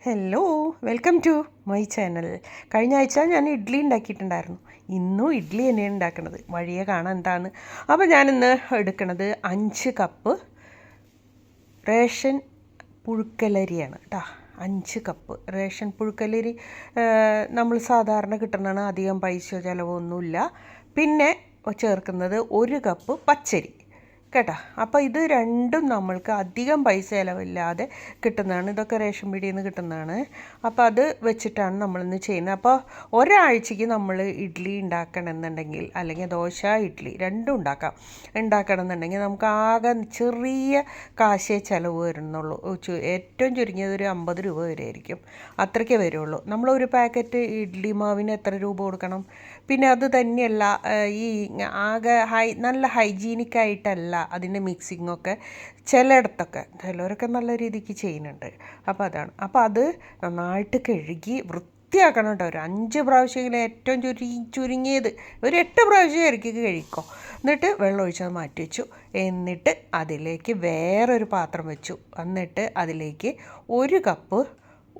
Hello, welcome to my channel. കഴിഞ്ഞ ആഴ്ച ഞാൻ ഇഡ്ഡലി ഉണ്ടാക്കിയിട്ടുണ്ടായിരുന്നു. ഇന്നും ഇഡ്ഡലി തന്നെയാണ് ഉണ്ടാക്കുന്നത്. വഴിയെ കാണാൻ എന്താണ്. അപ്പോൾ ഞാനിന്ന് എടുക്കുന്നത് 5 കപ്പ് റേഷൻ പുഴുക്കലരിയാണ് കേട്ടോ. 5 കപ്പ് റേഷൻ പുഴുക്കലരി നമ്മൾ സാധാരണ കിട്ടുന്നതാണ്. അധികം പൈസ ചിലവൊന്നുമില്ല. പിന്നെ ചേർക്കുന്നത് 1 കപ്പ് പച്ചരി കേട്ടോ. അപ്പോൾ ഇത് രണ്ടും നമ്മൾക്ക് അധികം പൈസ ചിലവില്ലാതെ കിട്ടുന്നതാണ്. ഇതൊക്കെ റേഷൻ പീടികയിൽ നിന്ന് കിട്ടുന്നതാണ്. അപ്പോൾ അത് വെച്ചിട്ടാണ് നമ്മളിന്ന് ചെയ്യുന്നത്. അപ്പോൾ ഒരാഴ്ചയ്ക്ക് നമ്മൾ ഇഡ്ഡലി ഉണ്ടാക്കണമെന്നുണ്ടെങ്കിൽ, അല്ലെങ്കിൽ ദോശ ഇഡ്ഡലി രണ്ടും ഉണ്ടാക്കണമെന്നുണ്ടെങ്കിൽ നമുക്ക് ആകെ ചെറിയ കാശേ ചിലവ് വരുന്നുള്ളൂ. ഏറ്റവും ചുരുങ്ങിയത് ഒരു 50 രൂപ വരെ ആയിരിക്കും. അത്രയ്ക്കേ വരുള്ളൂ. നമ്മളൊരു പാക്കറ്റ് ഇഡ്ഡലി മാവിന് എത്ര രൂപ കൊടുക്കണം? പിന്നെ അത് തന്നെയല്ല, ഈ ആകെ നല്ല ഹൈജീനിക്കായിട്ടല്ല അതിൻ്റെ മിക്സിങ്ങൊക്കെ. ചിലയിടത്തൊക്കെ ചിലവരൊക്കെ നല്ല രീതിക്ക് ചെയ്യുന്നുണ്ട്. അപ്പോൾ അതാണ്. അപ്പോൾ അത് നന്നായിട്ട് കഴുകി വൃത്തിയാക്കണം കേട്ടോ. ഒരു 5 പ്രാവശ്യമെങ്കിലും, ഏറ്റവും ചുരുങ്ങിയത് ഒരു 8 പ്രാവശ്യം ഇറക്കിക്ക് കഴിക്കോ. എന്നിട്ട് വെള്ളം ഒഴിച്ചത് മാറ്റി വെച്ചു. എന്നിട്ട് അതിലേക്ക് വേറൊരു പാത്രം വെച്ചു. എന്നിട്ട് അതിലേക്ക് 1 കപ്പ്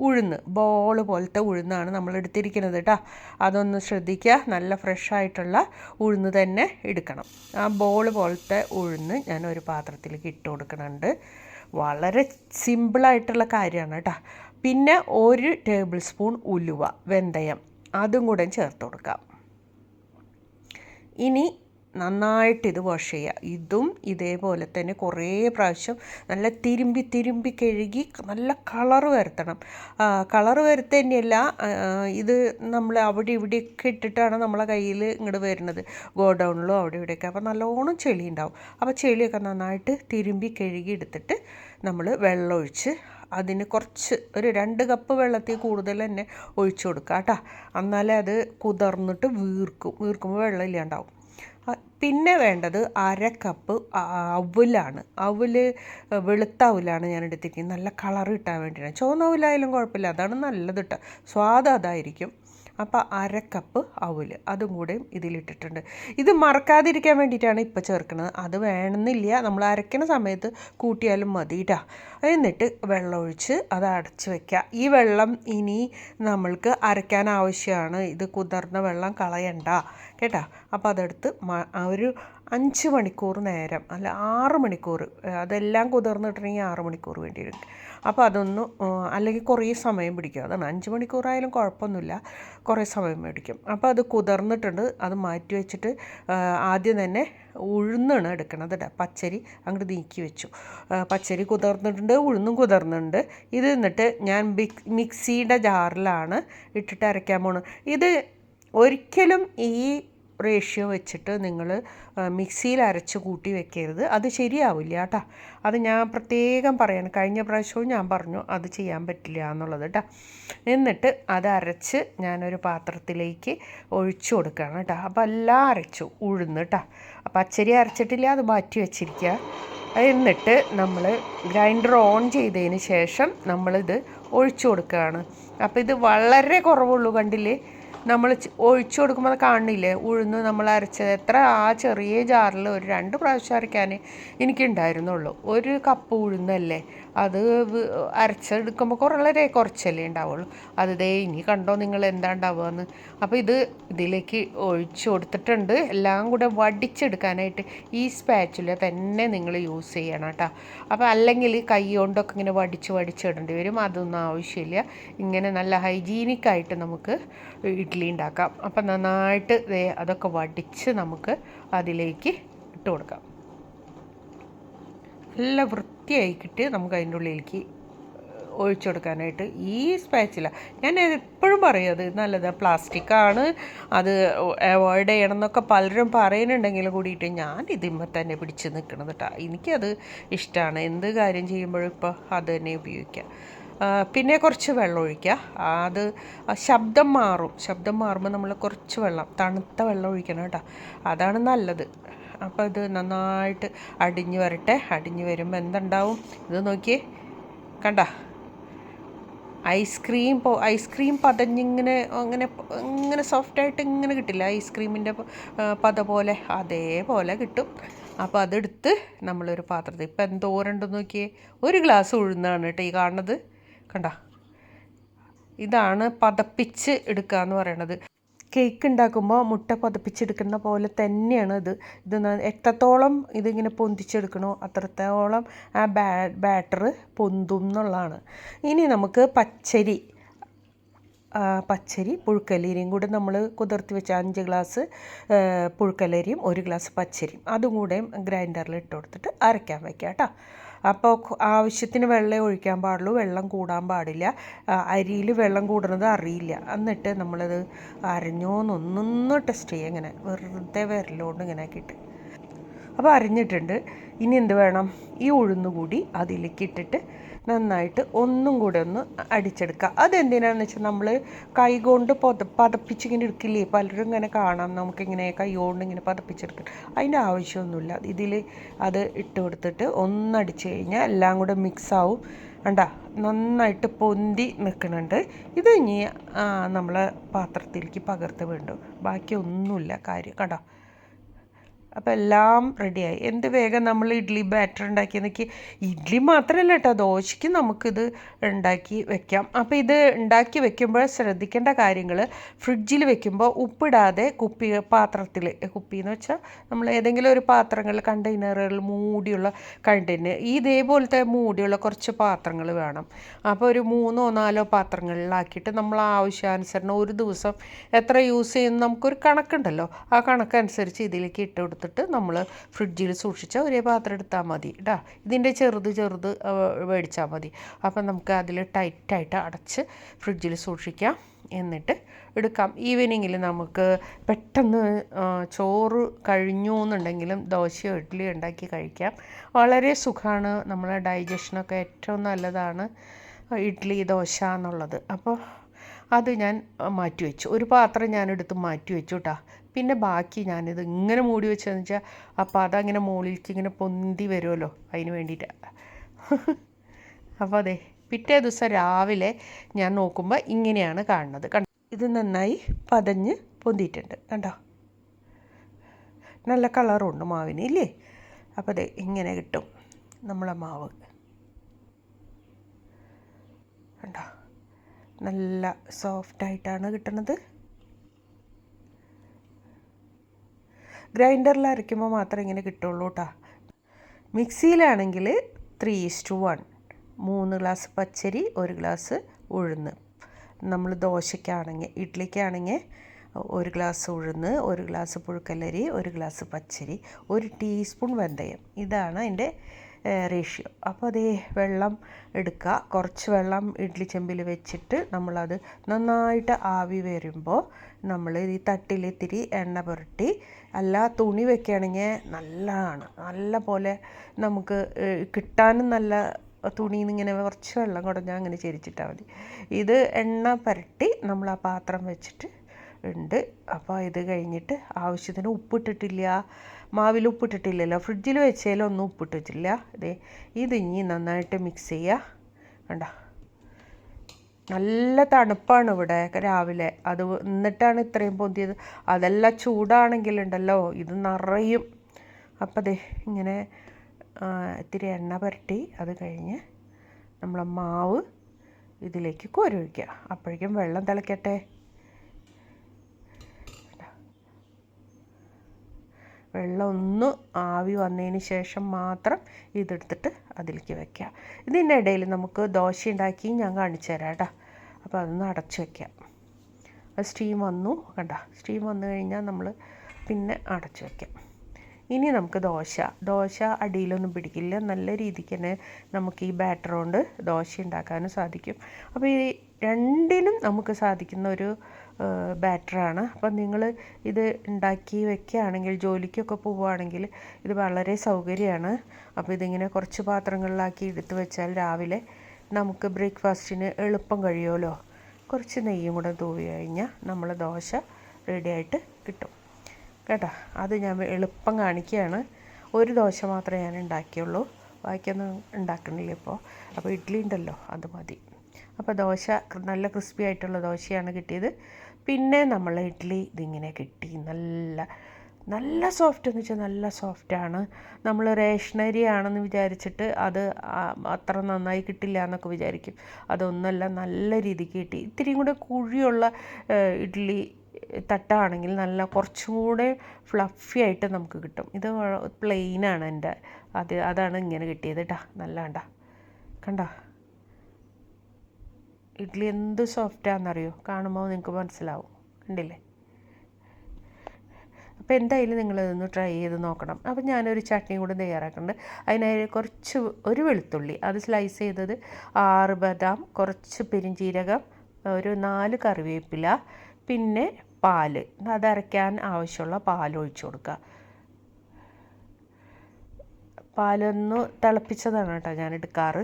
ഉഴുന്ന്, ബോൾ പോലത്തെ ഉഴുന്നാണ് നമ്മൾ എടുത്തിരിക്കുന്നത് കേട്ടോ. അതൊന്ന് ശ്രദ്ധിക്കുക. നല്ല ഫ്രഷായിട്ടുള്ള ഉഴുന്ന് തന്നെ എടുക്കണം. ആ ബോൾ പോലത്തെ ഉഴുന്ന് ഞാൻ ഒരു പാത്രത്തിലേക്ക് ഇട്ട് കൊടുക്കുന്നുണ്ട്. വളരെ സിമ്പിളായിട്ടുള്ള കാര്യമാണ് കേട്ടോ. പിന്നെ 1 ടേബിൾ സ്പൂൺ ഉലുവ, വെന്തയം, അതും കൂടെ ചേർത്ത് കൊടുക്കാം. ഇനി നന്നായിട്ട് ഇത് വാഷ് ചെയ്യുക. ഇതും ഇതേപോലെ തന്നെ കുറേ പ്രാവശ്യം നല്ല തിരുമ്പി കഴുകി നല്ല കളറ് വരുത്തണം. കളറ് വരുത്തന്നെയല്ല, ഇത് നമ്മൾ അവിടെ ഇവിടെയൊക്കെ ഇട്ടിട്ടാണ് നമ്മളെ കയ്യിൽ ഇങ്ങോട്ട് വരുന്നത്, ഗോഡൗണിലും അവിടെ ഇവിടെയൊക്കെ. അപ്പോൾ നല്ലോണം ചെളി ഉണ്ടാവും. അപ്പോൾ ചെളിയൊക്കെ നന്നായിട്ട് തിരുമ്പി കഴുകി എടുത്തിട്ട് നമ്മൾ വെള്ളമൊഴിച്ച് അതിന് കുറച്ച് ഒരു 2 കപ്പ് വെള്ളത്തിൽ കൂടുതൽ തന്നെ ഒഴിച്ചു കൊടുക്കുക കേട്ടോ. എന്നാലേ അത് കുതിർന്നിട്ട് വീർക്കുമ്പോൾ വെള്ളം ഇല്ലാണ്ടാവും. പിന്നെ വേണ്ടത് 1/2 കപ്പ് അവലാണ്. വെളുത്ത അവലാണ് ഞാൻ എടുത്തിരിക്കുന്നത്. നല്ല കളർ കിട്ടാൻ വേണ്ടിയിട്ടാണ്. ചുവന്ന അവലായാലും കുഴപ്പമില്ല, അതാണ് നല്ലത് കേട്ടോ. സ്വാദ് അതായിരിക്കും. അപ്പോൾ 1/2 കപ്പ് അവൽ അതും കൂടെയും ഇതിലിട്ടിട്ടുണ്ട്. ഇത് മറക്കാതിരിക്കാൻ വേണ്ടിയിട്ടാണ് ഇപ്പോൾ ചേർക്കുന്നത്. അത് വേണമെന്നില്ല, നമ്മൾ അരയ്ക്കുന്ന സമയത്ത് കൂട്ടിയാലും മതി കേട്ടോ. എന്നിട്ട് വെള്ളം ഒഴിച്ച് അത് അടച്ച് വയ്ക്കുക. ഈ വെള്ളം ഇനി നമ്മൾക്ക് അരയ്ക്കാൻ ആവശ്യമാണ്. ഇത് കുതിർന്ന വെള്ളം കളയണ്ട കേട്ടോ. അപ്പോൾ അതെടുത്ത് ഒരു 5 മണിക്കൂർ നേരം, അല്ല 6 മണിക്കൂർ, അതെല്ലാം കുതിർന്നിട്ടുണ്ടെങ്കിൽ 6 മണിക്കൂർ വേണ്ടി വരും. അപ്പോൾ അതൊന്ന്, അല്ലെങ്കിൽ കുറേ സമയം പിടിക്കും. അതാണ് 5 മണിക്കൂറായാലും കുഴപ്പമൊന്നുമില്ല, കുറേ സമയം പിടിക്കും. അപ്പോൾ അത് കുതിർന്നിട്ടുണ്ട്. അത് മാറ്റി വെച്ചിട്ട് ആദ്യം തന്നെ ഉഴുന്നാണ് എടുക്കണത് കേട്ടോ. പച്ചരി അങ്ങോട്ട് നീക്കി വെച്ചു. പച്ചരി കുതിർന്നിട്ടുണ്ട്, ഉഴുന്നും കുതിർന്നിട്ടുണ്ട്. ഇത് എന്നിട്ട് ഞാൻ മിക്സിയുടെ ജാറിലാണ് ഇട്ടിട്ട് അരയ്ക്കാൻ പോകുന്നത്. ഇത് ഒരിക്കലും ഈ റേഷ്യോ വെച്ചിട്ട് നിങ്ങൾ മിക്സിയിൽ അരച്ച് കൂട്ടി വെക്കരുത്. അത് ശരിയാവില്ല കേട്ടോ. അത് ഞാൻ പ്രത്യേകം പറയാണ്. കഴിഞ്ഞ പ്രാവശ്യവും ഞാൻ പറഞ്ഞു അത് ചെയ്യാൻ പറ്റില്ല എന്നുള്ളത് കേട്ടോ. എന്നിട്ട് അത് അരച്ച് ഞാനൊരു പാത്രത്തിലേക്ക് ഒഴിച്ചു കൊടുക്കുകയാണ് കേട്ടോ. അപ്പോൾ എല്ലാം അരച്ചു. ഉഴുന്ന് കേട്ടോ. പച്ചരി അരച്ചിട്ടില്ല, അത് മാറ്റി വെച്ചിരിക്കുക. എന്നിട്ട് നമ്മൾ ഗ്രൈൻഡർ ഓൺ ചെയ്തതിന് ശേഷം നമ്മളിത് ഒഴിച്ചു കൊടുക്കുകയാണ്. അപ്പോൾ ഇത് വളരെ കുറവുള്ളൂ, കണ്ടില്ലേ? നമ്മൾ ഒഴിച്ചു കൊടുക്കുമ്പോൾ അത് കാണില്ലേ ഉഴുന്ന് നമ്മൾ അരച്ചത് എത്ര? ആ ചെറിയ ജാറിൽ ഒരു 2 പ്രാവശ്യം അരയ്ക്കാൻ എനിക്കുണ്ടായിരുന്നുള്ളൂ. 1 കപ്പ് ഉഴുന്നല്ലേ, അത് അരച്ചെടുക്കുമ്പോൾ കുറച്ചല്ലേ ഉണ്ടാവുള്ളൂ. അത് ഇനി കണ്ടോ നിങ്ങൾ എന്താ ഉണ്ടാവുകയെന്ന്. അപ്പോൾ ഇതിലേക്ക് ഒഴിച്ചു കൊടുത്തിട്ടുണ്ട്. എല്ലാം കൂടെ വടിച്ചെടുക്കാനായിട്ട് ഈ സ്പാച്ചുല തന്നെ നിങ്ങൾ യൂസ് ചെയ്യണം കേട്ടോ. അപ്പോൾ അല്ലെങ്കിൽ കൈ കൊണ്ടൊക്കെ ഇങ്ങനെ വടിച്ചിടേണ്ടി വരും. അതൊന്നും ആവശ്യമില്ല. ഇങ്ങനെ നല്ല ഹൈജീനിക്കായിട്ട് നമുക്ക് ഇഡ്ഡലി ഉണ്ടാക്കാം. അപ്പം നന്നായിട്ട് അതൊക്കെ വടിച്ച് നമുക്ക് അതിലേക്ക് ഇട്ട് കൊടുക്കാം. നല്ല വൃത്തിയാക്കിയിട്ട് നമുക്ക് അതിൻ്റെ ഉള്ളിലേക്ക് ഒഴിച്ചു കൊടുക്കാനായിട്ട് ഈ സ്പാച്ചില. ഞാൻ എപ്പോഴും പറയും അത് നല്ലത് പ്ലാസ്റ്റിക്കാണ്, അത് അവോയ്ഡ് ചെയ്യണം എന്നൊക്കെ പലരും പറയുന്നുണ്ടെങ്കിലും കൂടിയിട്ട് ഞാൻ ഇതിന്മേൽ തന്നെ പിടിച്ച് നിൽക്കണത് കേട്ടോ. എനിക്കത് ഇഷ്ടമാണ്. എന്ത് കാര്യം ചെയ്യുമ്പോഴും ഇപ്പോൾ അത് തന്നെ ഉപയോഗിക്കാം. പിന്നെ കുറച്ച് വെള്ളം ഒഴിക്കുക. അത് ശബ്ദം മാറുമ്പോൾ നമ്മൾ കുറച്ച് വെള്ളം, തണുത്ത വെള്ളം ഒഴിക്കണം കേട്ടോ. അതാണ് നല്ലത്. അപ്പോൾ ഇത് നന്നായിട്ട് അടിഞ്ഞ് വരട്ടെ. അടിഞ്ഞ് വരുമ്പോൾ എന്തുണ്ടാവും ഇത് നോക്കിയേ, കണ്ട ഐസ്ക്രീം ഇങ്ങനെ സോഫ്റ്റായിട്ട് ഇങ്ങനെ കിട്ടില്ല, ഐസ്ക്രീമിൻ്റെ പത പോലെ, അതേപോലെ കിട്ടും. അപ്പോൾ അതെടുത്ത് നമ്മളൊരു പാത്രത്തിൽ, ഇപ്പം എന്തോരണ്ടെന്ന് നോക്കിയേ, 1 ഗ്ലാസ് ഉഴുന്നാണ് കേട്ടോ ഈ കാണുന്നത്, കണ്ട ഇതാണ് പതപ്പിച്ച് എടുക്കുക എന്ന് പറയണത്. കേക്ക് ഉണ്ടാക്കുമ്പോൾ മുട്ട പതപ്പിച്ചെടുക്കുന്ന പോലെ തന്നെയാണ് ഇത് എത്രത്തോളം ഇതിങ്ങനെ പൊന്തിച്ചെടുക്കണോ അത്രത്തോളം ആ ബാറ്റർ പൊന്തും എന്നുള്ളതാണ്. ഇനി നമുക്ക് പച്ചരി പുഴുക്കലരിയും കൂടെ നമ്മൾ കുതിർത്തി വെച്ച 5 ഗ്ലാസ് പുഴുക്കലരിയും 1 ഗ്ലാസ് പച്ചരിയും അതും കൂടെ ഗ്രൈൻഡറിൽ ഇട്ട് കൊടുത്തിട്ട് അരയ്ക്കാൻ വയ്ക്കാം കേട്ടോ. അപ്പോൾ ആവശ്യത്തിന് വെള്ളം ഒഴിക്കാൻ പാടുള്ളൂ, വെള്ളം കൂടാൻ പാടില്ല. അരിയിൽ വെള്ളം കൂടുന്നത് അറിയില്ല. എന്നിട്ട് നമ്മളത് അരഞ്ഞോന്നൊന്നൊന്ന് ടെസ്റ്റ് ചെയ്യുക, ഇങ്ങനെ വെറുതെ വിരലുകൊണ്ട് ഇങ്ങനെ ആക്കിയിട്ട്. അപ്പോൾ അരിഞ്ഞിട്ടുണ്ട്. ഇനി എന്ത് വേണം, ഈ ഉഴുന്ന് കൂടി അതിലേക്ക് ഇട്ടിട്ട് നന്നായിട്ട് ഒന്നും കൂടെ ഒന്ന് അടിച്ചെടുക്കുക. അതെന്തിനാണെന്ന് വെച്ചാൽ നമ്മൾ കൈ കൊണ്ട് പതപ്പിച്ചിങ്ങനെ എടുക്കില്ലേ, പലരും ഇങ്ങനെ കാണാം നമുക്കിങ്ങനെ കൈ കൊണ്ട് ഇങ്ങനെ പതപ്പിച്ചെടുക്കുക. അതിൻ്റെ ആവശ്യമൊന്നുമില്ല. ഇതിൽ അത് ഇട്ട് കൊടുത്തിട്ട് ഒന്നടിച്ച് കഴിഞ്ഞാൽ എല്ലാം കൂടെ മിക്സാവും. കണ്ടാ നന്നായിട്ട് പൊന്തി നിൽക്കുന്നുണ്ട്. ഇത് ഇനി നമ്മളെ പാത്രത്തിലേക്ക് പകർത്ത് വേണ്ടു, ബാക്കി ഒന്നുമില്ല കാര്യം. കണ്ടോ, അപ്പോൾ എല്ലാം റെഡിയായി. എന്ത് വേഗം നമ്മൾ ഇഡ്ഡലി ബാറ്റർ ഉണ്ടാക്കിയെന്നൊക്കെ. ഇഡ്ഡലി മാത്രമല്ല കേട്ടോ, ദോശയ്ക്ക് നമുക്കിത് ഉണ്ടാക്കി വെക്കാം. അപ്പോൾ ഇത് ഉണ്ടാക്കി വെക്കുമ്പോൾ ശ്രദ്ധിക്കേണ്ട കാര്യങ്ങൾ, ഫ്രിഡ്ജിൽ വെക്കുമ്പോൾ ഉപ്പിടാതെ പാത്രത്തിൽ, കുപ്പി എന്ന് വെച്ചാൽ നമ്മൾ ഏതെങ്കിലും ഒരു പാത്രങ്ങൾ, കണ്ടെയ്നറുകൾ മൂടിയുള്ള കണ്ടെയ്നർ, ഇതേപോലത്തെ മൂടിയുള്ള കുറച്ച് പാത്രങ്ങൾ വേണം. അപ്പോൾ ഒരു 3 or 4 പാത്രങ്ങളിലാക്കിയിട്ട് നമ്മൾ ആവശ്യാനുസരണം ഒരു ദിവസം എത്ര യൂസ് ചെയ്യുന്നു നമുക്കൊരു കണക്കുണ്ടല്ലോ, ആ കണക്കനുസരിച്ച് ഇതിലേക്ക് ഇട്ട് കൊടുത്ത് നമ്മൾ ഫ്രിഡ്ജിൽ സൂക്ഷിച്ചാൽ ഒരേ പാത്രം എടുത്താൽ മതി കേട്ടോ. ഇതിൻ്റെ ചെറുത് മേടിച്ചാൽ മതി. അപ്പം നമുക്ക് അതിൽ ടൈറ്റായിട്ട് അടച്ച് ഫ്രിഡ്ജിൽ സൂക്ഷിക്കാം, എന്നിട്ട് എടുക്കാം. ഈവനിങ്ങിൽ നമുക്ക് പെട്ടെന്ന് ചോറ് കഴിഞ്ഞു എന്നുണ്ടെങ്കിലും ദോശയോ ഇഡ്ഡലിയോ ഉണ്ടാക്കി കഴിക്കാം. വളരെ സുഖമാണ്, നമ്മളെ ഡൈജഷനൊക്കെ ഏറ്റവും നല്ലതാണ് ഇഡ്ഡലി ദോശ എന്നുള്ളത്. അപ്പോൾ അത് ഞാൻ മാറ്റിവെച്ചു, ഒരു പാത്രം ഞാനെടുത്ത് മാറ്റിവെച്ചു കേട്ടോ. പിന്നെ ബാക്കി ഞാനിത് ഇങ്ങനെ മൂടി വെച്ചതെന്ന് വെച്ചാൽ അപ്പോൾ അതങ്ങനെ മുകളിലേക്ക് ഇങ്ങനെ പൊന്തി വരുമല്ലോ, അതിന് വേണ്ടിയിട്ട്. അപ്പോൾ അതെ, പിറ്റേ ദിവസം രാവിലെ ഞാൻ നോക്കുമ്പോൾ ഇങ്ങനെയാണ് കാണുന്നത്. ഇത് നന്നായി പതഞ്ഞ് പൊന്തിയിട്ടുണ്ട്, കണ്ടോ, നല്ല കളറുണ്ട് മാവിന് ഇല്ലേ. അപ്പോൾ അതെ ഇങ്ങനെ കിട്ടും നമ്മളെ മാവ്, കണ്ടോ, നല്ല സോഫ്റ്റായിട്ടാണ് കിട്ടുന്നത്. ഗ്രൈൻഡറിൽ അരയ്ക്കുമ്പോൾ മാത്രമേ ഇങ്ങനെ കിട്ടുള്ളൂ കേട്ടോ. മിക്സിയിലാണെങ്കിൽ 3:1, 3 ഗ്ലാസ് പച്ചരി 1 ഗ്ലാസ് ഉഴുന്ന്. നമ്മൾ ദോശയ്ക്കാണെങ്കിൽ ഇഡ്ഡലിക്കാണെങ്കിൽ 1 ഗ്ലാസ് ഉഴുന്ന്, 1 ഗ്ലാസ് പുഴുക്കലരി, 1 ഗ്ലാസ് പച്ചരി, 1 ടീസ്പൂൺ വെന്തയം. ഇതാണ് അതിൻ്റെ റേഷ്യോ. അപ്പോൾ അതേ വെള്ളം എടുക്കുക, കുറച്ച് വെള്ളം ഇഡ്ഡലി ചെമ്പിൽ വെച്ചിട്ട് നമ്മളത് നന്നായിട്ട് ആവി വരുമ്പോൾ നമ്മൾ ഈ തട്ടിൽ ഇത്തിരി എണ്ണ പുരട്ടി, അല്ല തുണി വെക്കുകയാണെങ്കിൽ നല്ലതാണ്, നല്ല പോലെ നമുക്ക് കിട്ടാനും നല്ല തുണിയിൽ നിന്ന് ഇങ്ങനെ കുറച്ച് വെള്ളം കുടഞ്ഞാൽ അങ്ങനെ ചെരിച്ചിട്ടാൽ മതി. ഇത് എണ്ണ പുരട്ടി നമ്മൾ ആ പാത്രം വെച്ചിട്ട് ഉണ്ട്. അപ്പോൾ ഇത് കഴിഞ്ഞിട്ട് ആവശ്യത്തിന് ഉപ്പിട്ടിട്ടില്ല, മാവിൽ ഉപ്പിട്ടിട്ടില്ലല്ലോ, ഫ്രിഡ്ജിൽ വെച്ചാലൊന്നും ഉപ്പിട്ടിട്ടില്ല. ഇത് ഇനി നന്നായിട്ട് മിക്സ് ചെയ്യുക. കണ്ടോ, നല്ല തണുപ്പാണ് ഇവിടെ രാവിലെ, അത് എന്നിട്ടാണ് ഇത്രയും പൊന്തിയത്. അതെല്ലാം ചൂടാണെങ്കിലുണ്ടല്ലോ ഇത് നിറയും. അപ്പം അതെ ഇങ്ങനെ ഇത്തിരി എണ്ണ പുരട്ടി അത് കഴിഞ്ഞ് നമ്മളെ മാവ് ഇതിലേക്ക് കോരൊഴിക്കുക. അപ്പോഴേക്കും വെള്ളം തിളയ്ക്കട്ടെ. വെള്ളം ഒന്ന് ആവി വന്നതിന് ശേഷം മാത്രം ഇതെടുത്തിട്ട് അതിലേക്ക് വയ്ക്കുക. ഇതിൻ്റെ ഇടയിൽ നമുക്ക് ദോശ ഉണ്ടാക്കി ഞാൻ കാണിച്ചു തരാം കേട്ടോ. അപ്പോൾ അതൊന്ന് അടച്ച് വയ്ക്കാം. അത് സ്റ്റീം വന്നു, കണ്ട, സ്റ്റീം വന്നു കഴിഞ്ഞാൽ നമ്മൾ പിന്നെ അടച്ച് വയ്ക്കാം. ഇനി നമുക്ക് ദോശ അടിയിലൊന്നും പിടിക്കില്ല, നല്ല രീതിക്ക് തന്നെ നമുക്ക് ഈ ബാറ്റർ കൊണ്ട് ദോശ ഉണ്ടാക്കാനും സാധിക്കും. അപ്പോൾ ഈ രണ്ടിനും നമുക്ക് സാധിക്കുന്ന ഒരു ബാറ്ററാണ്. അപ്പം നിങ്ങൾ ഇത് ഉണ്ടാക്കി വെക്കുകയാണെങ്കിൽ, ജോലിക്കൊക്കെ പോവുകയാണെങ്കിൽ ഇത് വളരെ സൗകര്യമാണ്. അപ്പോൾ ഇതിങ്ങനെ കുറച്ച് പാത്രങ്ങളിലാക്കി എടുത്ത് വെച്ചാൽ രാവിലെ നമുക്ക് ബ്രേക്ക്ഫാസ്റ്റിന് എളുപ്പം കഴിയുമല്ലോ. കുറച്ച് നെയ്യും കൂടെ തൂവി കഴിഞ്ഞാൽ നമ്മൾ ദോശ റെഡിയായിട്ട് കിട്ടും കേട്ടോ. അത് ഞാൻ എളുപ്പം കാണിക്കുകയാണ്. ഒരു ദോശ മാത്രമേ ഞാൻ ഉണ്ടാക്കിയുള്ളൂ, ബാക്കിയൊന്നും ഉണ്ടാക്കണില്ല ഇപ്പോൾ. അപ്പോൾ ഇഡ്ഡലി ഉണ്ടല്ലോ അത് മതി. അപ്പോൾ ദോശ നല്ല ക്രിസ്പി ആയിട്ടുള്ള ദോശയാണ് കിട്ടിയത്. പിന്നെ നമ്മൾ ഇഡ്ഡലി ഇതിങ്ങനെ കിട്ടി, നല്ല സോഫ്റ്റ് എന്ന് വെച്ചാൽ നല്ല സോഫ്റ്റാണ്. നമ്മൾ റേഷനരി ആണെന്ന് വിചാരിച്ചിട്ട് അത് അത്ര നന്നായി കിട്ടില്ല എന്നൊക്കെ വിചാരിക്കും. അതൊന്നുമല്ല, നല്ല രീതിക്ക് കിട്ടി. ഇത്തിരിയും കൂടെ കുഴിയുള്ള ഇഡ്ഡലി തട്ടാണെങ്കിൽ നല്ല കുറച്ചും കൂടെ ഫ്ലഫി ആയിട്ട് നമുക്ക് കിട്ടും. ഇത് പ്ലെയിനാണ് എൻ്റെ, അതാണ് ഇങ്ങനെ കിട്ടിയത് കേട്ടോ. നല്ല കണ്ടോ ഇഡ്ഡലി എന്ത് സോഫ്റ്റാണെന്നറിയോ? കാണുമ്പോൾ നിങ്ങൾക്ക് മനസ്സിലാവും. കണ്ടില്ലേ? അപ്പോൾ എന്തായാലും നിങ്ങളിതൊന്ന് ട്രൈ ചെയ്ത് നോക്കണം. അപ്പോൾ ഞാനൊരു ചട്നി കൂടെ തയ്യാറാക്കുന്നുണ്ട്. അതിനായി ഒരു വെളുത്തുള്ളി അത് സ്ലൈസ് ചെയ്തത്, 6 ബദാം, കുറച്ച് പെരിഞ്ജീരകം, ഒരു 4 കറിവേപ്പില, പിന്നെ പാല്, അതരയ്ക്കാൻ ആവശ്യമുള്ള പാൽ ഒഴിച്ചു കൊടുക്കുക. പാലൊന്ന് തിളപ്പിച്ചതാണ് കേട്ടോ ഞാൻ എടുക്കാറ്.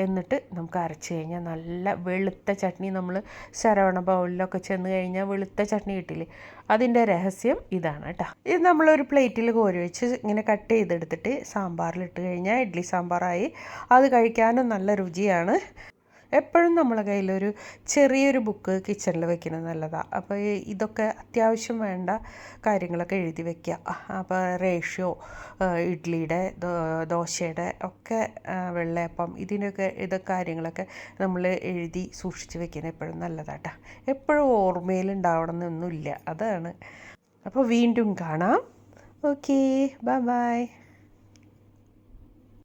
എന്നിട്ട് നമുക്ക് അരച്ച് കഴിഞ്ഞാൽ നല്ല വെളുത്ത ചട്നി, നമ്മൾ ശരവണ ബൗളിലൊക്കെ ചെന്ന് കഴിഞ്ഞാൽ വെളുത്ത ചട്നി കിട്ടില്ലേ, അതിൻ്റെ രഹസ്യം ഇതാണ് കേട്ടോ. ഇത് നമ്മളൊരു പ്ലേറ്റിൽ കോരി വെച്ച് ഇങ്ങനെ കട്ട് ചെയ്തെടുത്തിട്ട് സാമ്പാറിലിട്ട് കഴിഞ്ഞാൽ ഇഡ്ഡലി സാമ്പാറായി. അത് കഴിക്കാനും നല്ല രുചിയാണ്. എപ്പോഴും നമ്മളെ കയ്യിലൊരു ചെറിയൊരു ബുക്ക് കിച്ചണിൽ വെക്കുന്നത് നല്ലതാണ്. അപ്പോൾ ഇതൊക്കെ അത്യാവശ്യം വേണ്ട കാര്യങ്ങളൊക്കെ എഴുതി വയ്ക്കുക. അപ്പോൾ റേഷ്യോ, ഇഡ്ഡലിയുടെ, ദോശയുടെ ഒക്കെ, വെള്ളയപ്പം, ഇതൊക്കെ കാര്യങ്ങളൊക്കെ നമ്മൾ എഴുതി സൂക്ഷിച്ച് വെക്കുന്നത് എപ്പോഴും നല്ലതാട്ടോ. എപ്പോഴും ഓർമ്മയിലുണ്ടാവണം എന്നൊന്നുമില്ല, അതാണ്. അപ്പോൾ വീണ്ടും കാണാം. Okay, bye bye.